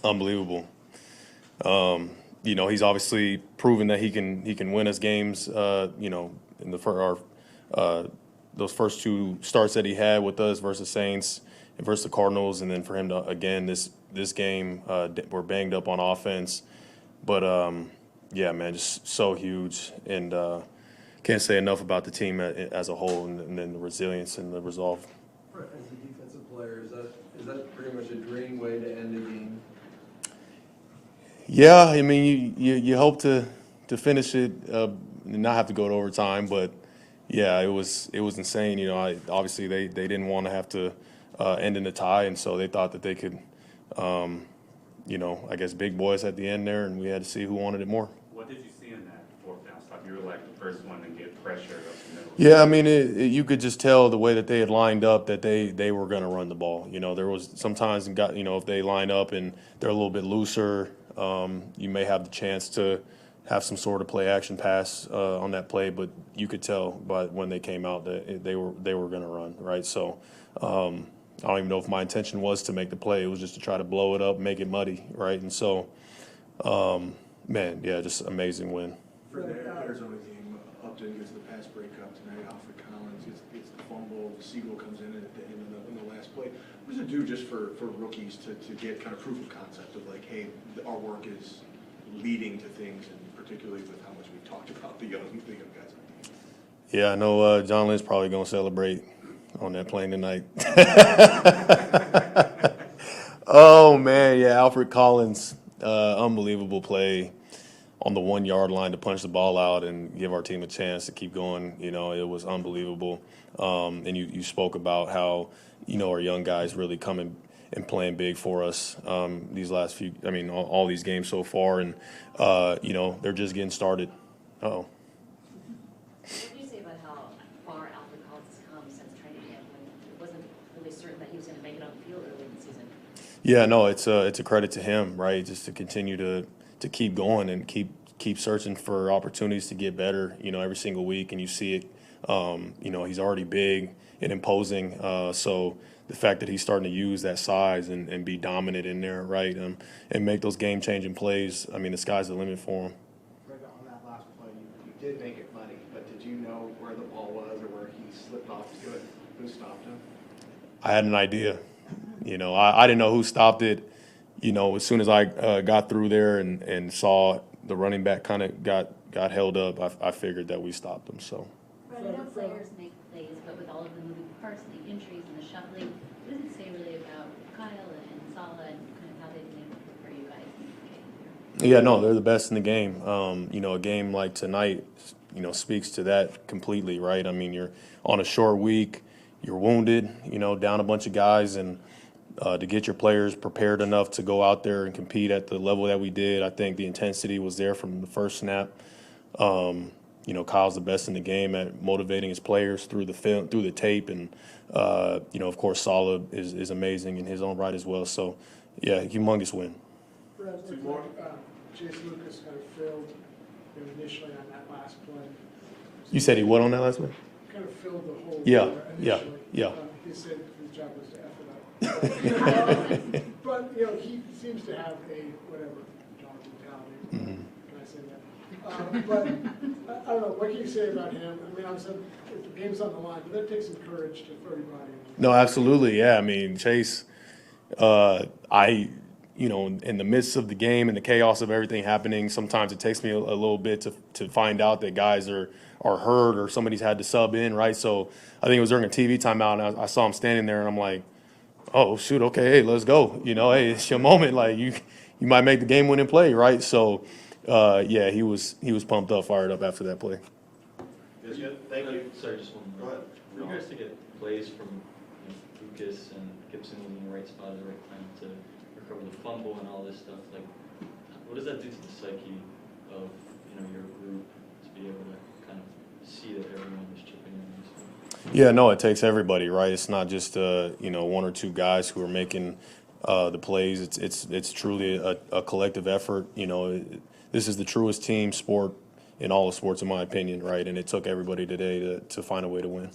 Unbelievable. He's obviously proven that he can win us games. In the for our those first two starts that he had with us versus Saints and versus the Cardinals, and then for him to again this game, we're banged up on offense, but yeah, man, just so huge, and can't say enough about the team as a whole, and then the resilience and the resolve. As a defensive player, is that pretty much a dream way to end a game? Yeah, I mean, you hope to finish it and not have to go to overtime, but yeah, it was insane. Obviously they didn't want to have to end in a tie, and so they thought that they could, I guess big boys at the end there, and we had to see who wanted it more. What did you see in that fourth down stop? You were like the first one to get pressure up the middle. Yeah, I mean, you could just tell the way that they had lined up that they were going to run the ball. There was sometimes if they line up and they're a little bit looser, you may have the chance to have some sort of play action pass on that play, but you could tell by when they came out that they were going to run, right? So I don't even know if my intention was to make the play. It was just to try to blow it up, make it muddy, right? And so, man, yeah, just amazing win. For the Arizona game, Upton gets the pass breakup tonight. Alfred Collins gets the fumble. The Siegel comes in at the end in the last play. What does it do just for rookies to get kind of proof of concept of like, hey, our work is leading to things, and particularly with how much we've talked about the young guys. Yeah, I know John Lynn's probably going to celebrate on that plane tonight. Oh, man, yeah, Alfred Collins, unbelievable play on the 1 yard line to punch the ball out and give our team a chance to keep going. It was unbelievable. And you spoke about how, our young guys really coming and playing big for us these last few, all these games so far. And, they're just getting started. Uh-oh. What do you say about how far Alfred Collins has come since training camp when it wasn't really certain that he was going to make it on the field early in the season? Yeah, no, it's a credit to him, right? Just to continue to keep going and keep searching for opportunities to get better, every single week, and you see it. He's already big and imposing, so the fact that he's starting to use that size and be dominant in there, right, and make those game-changing plays, the sky's the limit for him. Right on that last play, you did make it funny, but did you know where the ball was or where he slipped off to do it? Who stopped him? I had an idea. I didn't know who stopped it. As soon as I got through there and saw the running back kind of got held up, I figured that we stopped him. So. Right, I know players make plays, but with all of the moving parts, the injuries and the shuffling, what does it say really about Kyle and Salah and kind of how they've been able to prepare you guys in the game? Yeah, no, they're the best in the game. A game like tonight, speaks to that completely, right? You're on a short week, you're wounded, down a bunch of guys, and to get your players prepared enough to go out there and compete at the level that we did, I think the intensity was there from the first snap. Kyle's the best in the game at motivating his players through the film, through the tape, and of course, Salah is amazing in his own right as well. So, yeah, humongous win. Brad, Chase Lucas kind of failed initially on that last play. You said he what on that last one? Kind of filled the hole. Yeah, initially. yeah. He said his job was to F it up. But, he seems to have a, whatever, dog mentality. Mm-hmm. Can I say that? But, I don't know, what can you say about him? I said, the game's on the line, but that takes some courage to throw your body in. No, absolutely, yeah. Chase, in the midst of the game and the chaos of everything happening, sometimes it takes me a little bit to find out that guys are hurt or somebody's had to sub in, right? So I think it was during a TV timeout, and I saw him standing there, and I'm like, oh, shoot, okay, hey, let's go. Hey, it's your moment. Like, you might make the game-winning play, right? So, yeah, he was pumped up, fired up after that play. Thank you. Sorry, just one. Go ahead. For you guys to get plays from Lucas and Gibson was in the right spot at the right time to recover the fumble and all this stuff, like, what does that do to the psyche of your group to be able to kind of see that everyone is chipping in? Yeah, no, it takes everybody, right? It's not just one or two guys who are making the plays. It's truly a collective effort. This is the truest team sport in all of sports, in my opinion, right? And it took everybody today to find a way to win.